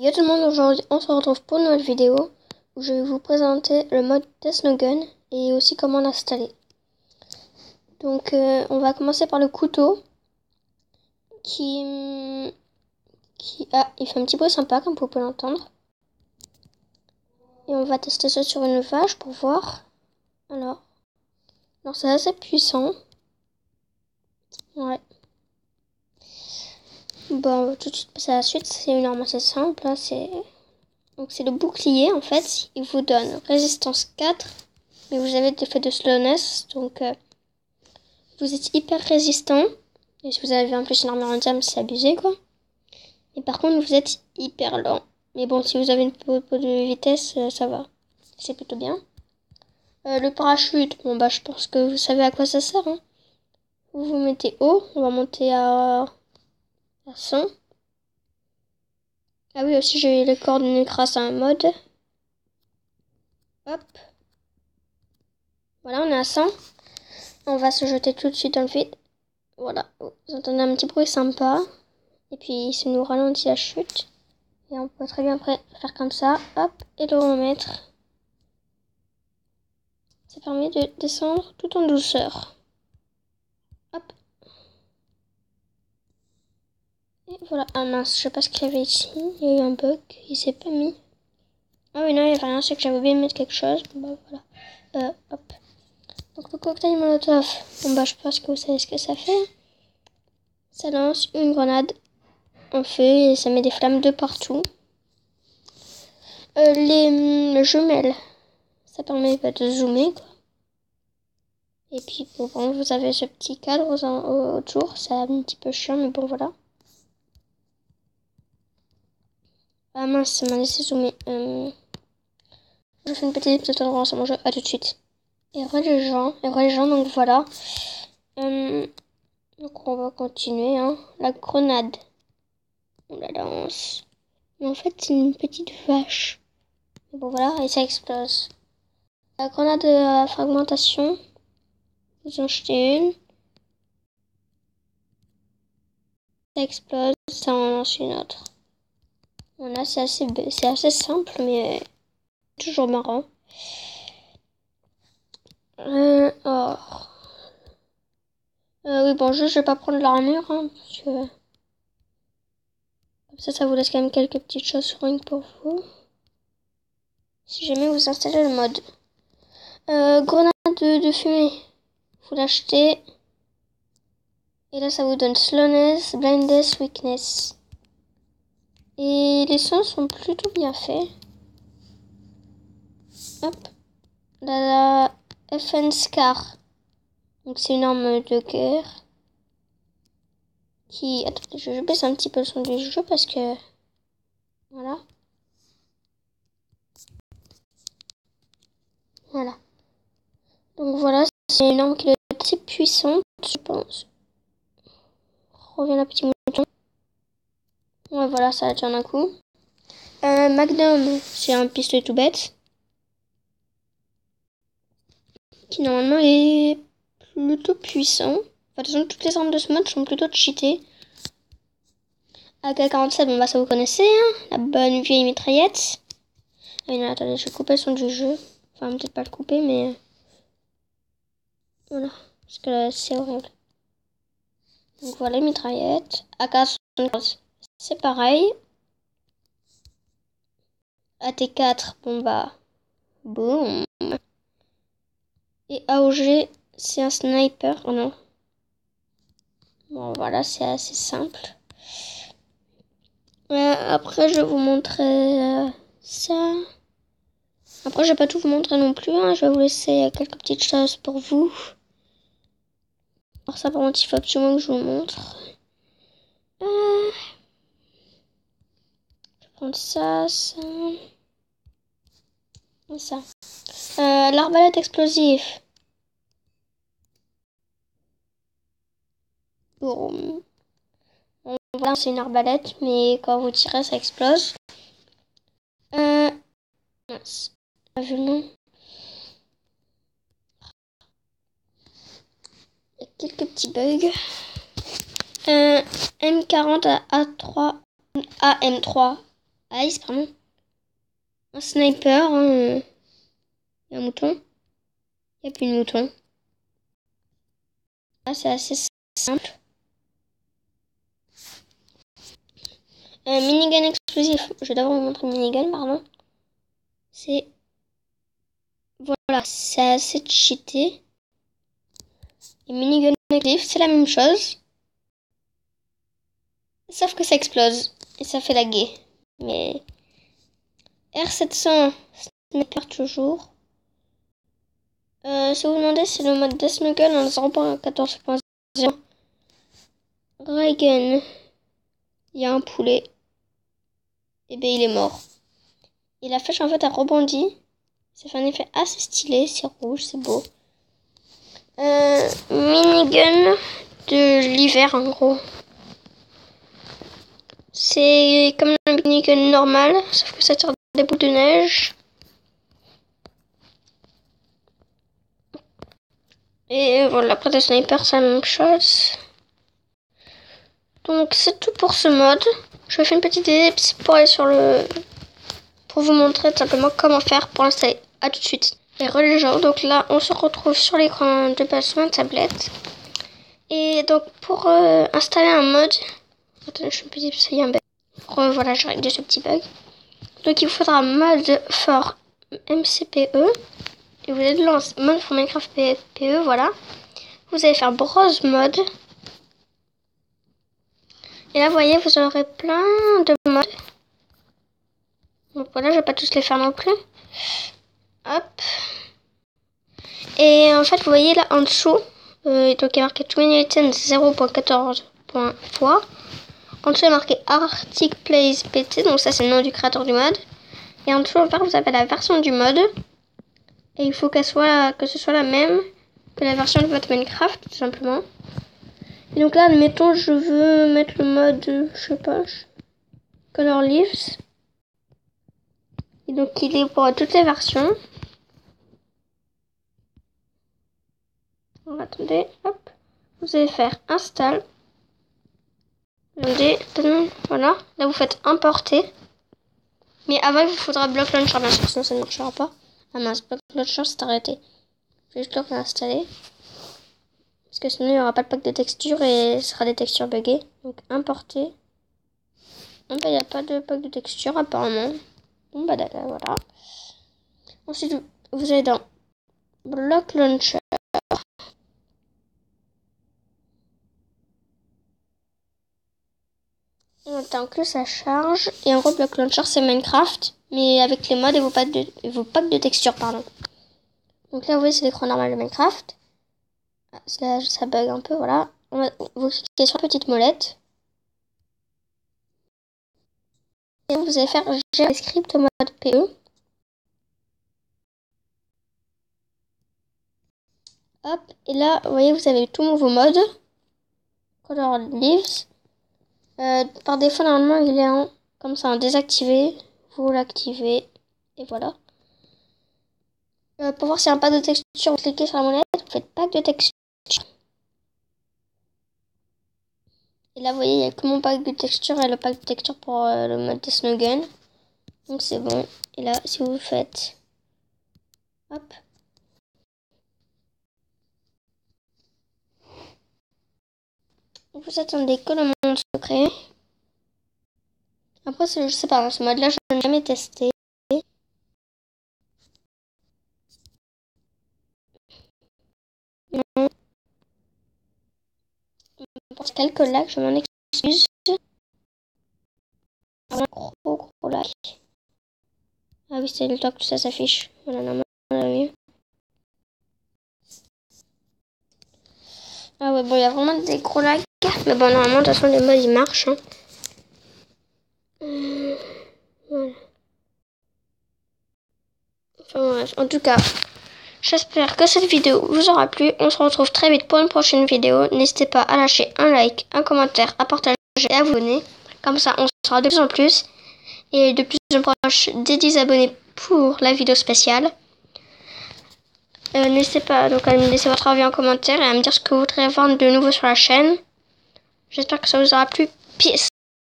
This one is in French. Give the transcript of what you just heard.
Yo tout le monde, aujourd'hui on se retrouve pour une nouvelle vidéo où je vais vous présenter le mode Desnogun et aussi comment l'installer. Donc on va commencer par le couteau il fait un petit bruit sympa comme vous pouvez l'entendre. Et on va tester ça sur une vache pour voir. Alors c'est assez puissant. Ouais. Bon, on va tout de suite passer à la suite. C'est une arme assez simple. Là, donc c'est le bouclier en fait. Il vous donne résistance 4. Mais vous avez des effets de slowness. Donc vous êtes hyper résistant. Et si vous avez en plus une armure en diamant, c'est abusé quoi. Et par contre vous êtes hyper lent. Mais bon, si vous avez une peau de vitesse, ça va. C'est plutôt bien. Le parachute, bon bah je pense que vous savez à quoi ça sert. Hein. Vous vous mettez haut. On va monter à 100. Ah oui, aussi j'ai les coordonnées grâce à un mode. Hop. Voilà, on est à 100. On va se jeter tout de suite dans le vide. Voilà, vous entendez un petit bruit sympa. Et puis ça nous ralentit la chute. Et on peut très bien faire comme ça. Hop, et le remettre. Ça permet de descendre tout en douceur. Hop. Et voilà. Ah mince, je sais pas ce qu'il y avait ici. Il y a eu un bug. Il s'est pas mis. Ah oui, non, il n'y avait rien. C'est que j'avais oublié de mettre quelque chose. Bon, bah voilà. Hop. Donc le cocktail Molotov. Bon bah je pense que vous savez ce que ça fait. Ça lance une grenade en feu et ça met des flammes de partout. Les jumelles. Ça permet de zoomer quoi. Et puis bon, vous avez ce petit cadre autour. C'est un petit peu chiant mais bon voilà. Ah mince, ça m'a laissé zoomer. Je fais une petite tutoriel sur mon jeu. À tout de suite. Et les gens, donc voilà. Donc on va continuer. Hein. La grenade. On la lance. Mais en fait, c'est une petite vache. Et bon voilà, et ça explose. La grenade à fragmentation. Vous en jetez une. Ça explose, ça en lance une autre. Voilà, c'est assez simple, mais toujours marrant. Oui, bon, je vais pas prendre l'armure, hein, parce que comme ça vous laisse quand même quelques petites choses rien que pour vous. Si jamais vous installez le mode. Grenade de fumée. Vous l'achetez. Et là, ça vous donne slowness, blindness, weakness. Et les sons sont plutôt bien faits. Hop. La FN Scar. Donc c'est une arme de guerre. Attendez, je baisse un petit peu le son du jeu parce que... Voilà. Voilà. Donc voilà, c'est une arme qui est assez puissante, je pense. Reviens là, petit mouton. Ouais, voilà, ça tient d'un coup. Magnum, c'est un pistolet tout bête. Qui normalement est plutôt puissant. Enfin, de toute façon, toutes les armes de ce mode sont plutôt cheatées. AK-47, bon bah ça vous connaissez, hein, la bonne vieille mitraillette. Ah oui, non, attendez, je vais couper le son du jeu. Enfin, peut-être pas le couper, mais... Voilà, parce que là, c'est horrible. Donc voilà, mitraillette. AK-75, c'est pareil. AT4, bon bah... Boum. Et AOG, c'est un sniper. Oh non. Bon, voilà, c'est assez simple. Après, je vais vous montrer ça. Après, je vais pas tout vous montrer non plus. Hein. Je vais vous laisser quelques petites choses pour vous. Alors ça, par contre, il faut absolument que je vous montre. Je vais prendre ça, ça... Et ça. L'arbalète explosive. Bon, voilà, c'est une arbalète, mais quand vous tirez, ça explose. Mince. Pas vu le nom. Il y a quelques petits bugs. M40 à A3, AM3, Ice, pardon. Un sniper, hein, et un mouton. Il n'y a plus de mouton. Là, c'est assez simple. Minigun explosif. Je vais d'abord vous montrer le minigun, pardon. C'est... Voilà, c'est assez cheaté. Et minigun explosif, c'est la même chose. Sauf que ça explose. Et ça fait laguer. Mais... R700, sniper toujours. Si vous vous demandez, c'est le mode Deathknuggle en 0.14.0. Raygun. Il y a un poulet. Et ben il est mort. Et la flèche en fait elle rebondit. Ça fait un effet assez stylé. C'est rouge, c'est beau. Minigun de l'hiver en gros. C'est comme un minigun normal, sauf que ça tire des boules de neige. Et voilà, après des snipers, c'est la même chose. Donc c'est tout pour ce mode. Je vais faire une petite ellipse pour aller sur le... pour vous montrer tout simplement comment faire pour l'installer. A tout de suite. Et les gens, donc là on se retrouve sur l'écran de base sur ma tablette. Et donc pour installer un mode... Attendez, je suis un petit peu... Il y a un bug. Voilà, je règle ce petit bug. Donc il vous faudra mode for MCPE. Et vous allez lancer mode for Minecraft PE, voilà. Vous allez faire browse mode. Et là, vous voyez, vous aurez plein de modes. Donc voilà, je vais pas tous les faire non plus. Hop. Et en fait, vous voyez là en dessous, donc il y a marqué Twiniten 0.14.3. En dessous, il y a marqué Arctic Plays PT, donc ça c'est le nom du créateur du mode. Et en dessous, encore, vous avez la version du mode. Et il faut que ce soit la même que la version de votre Minecraft, tout simplement. Et donc là, admettons, je veux mettre le mode, je sais pas, Color Leaves. Et donc, il est pour toutes les versions. Attendez, hop. Vous allez faire Install. Attendez, voilà. Là, vous faites Importer. Mais avant, il vous faudra Block Launcher, bien sûr, sinon ça ne marchera pas. Ah mince, Block Launcher, c'est arrêté. Je vais juste le réinstaller. Parce que sinon, il n'y aura pas de pack de textures et ce sera des textures buggées. Donc, Importer. Ah bah, il n'y a pas de pack de texture, apparemment. Bon, bah, d'accord, voilà. Ensuite, vous allez dans Block Launcher. On attend que ça charge. Et en gros, Block Launcher, c'est Minecraft. Mais avec les mods et vos packs de textures, pardon. Donc là, vous voyez, c'est l'écran normal de Minecraft. Ah, là, ça bug un peu, voilà. Vous cliquez sur la petite molette. Et vous allez faire JavaScript mode PE. Hop, et là, vous voyez, vous avez tout vos modes. Color Leaves. Par défaut, normalement, il est comme ça, en désactivé. Vous l'activez, et voilà. Pour voir s'il n'y a pas de texture, vous cliquez sur la molette, vous faites pack de texture. Et là, vous voyez, il n'y a que mon pack de texture et le pack de texture pour le mode Deathknuggle. Donc, c'est bon. Et là, si vous faites... Hop. Vous attendez que le monde se crée. Après, je sais pas, ce mode-là, je n'ai jamais testé. Non. Pour quelques lags, je m'en excuse. Un gros lag. Ah oui, c'est le temps que tout ça s'affiche. Voilà, normalement, on a mieux. Ah ouais, bon, il y a vraiment des gros lags. Mais bon, normalement, de toute façon, les modes, ils marchent. Hein. Voilà. Enfin, bref, en tout cas, j'espère que cette vidéo vous aura plu. On se retrouve très vite pour une prochaine vidéo. N'hésitez pas à lâcher un like, un commentaire, à partager et à vous abonner. Comme ça, on sera de plus en plus. Et de plus en plus proche des 10 abonnés pour la vidéo spéciale. N'hésitez pas donc à me laisser votre avis en commentaire et à me dire ce que vous voudrez voir de nouveau sur la chaîne. J'espère que ça vous aura plu. Peace!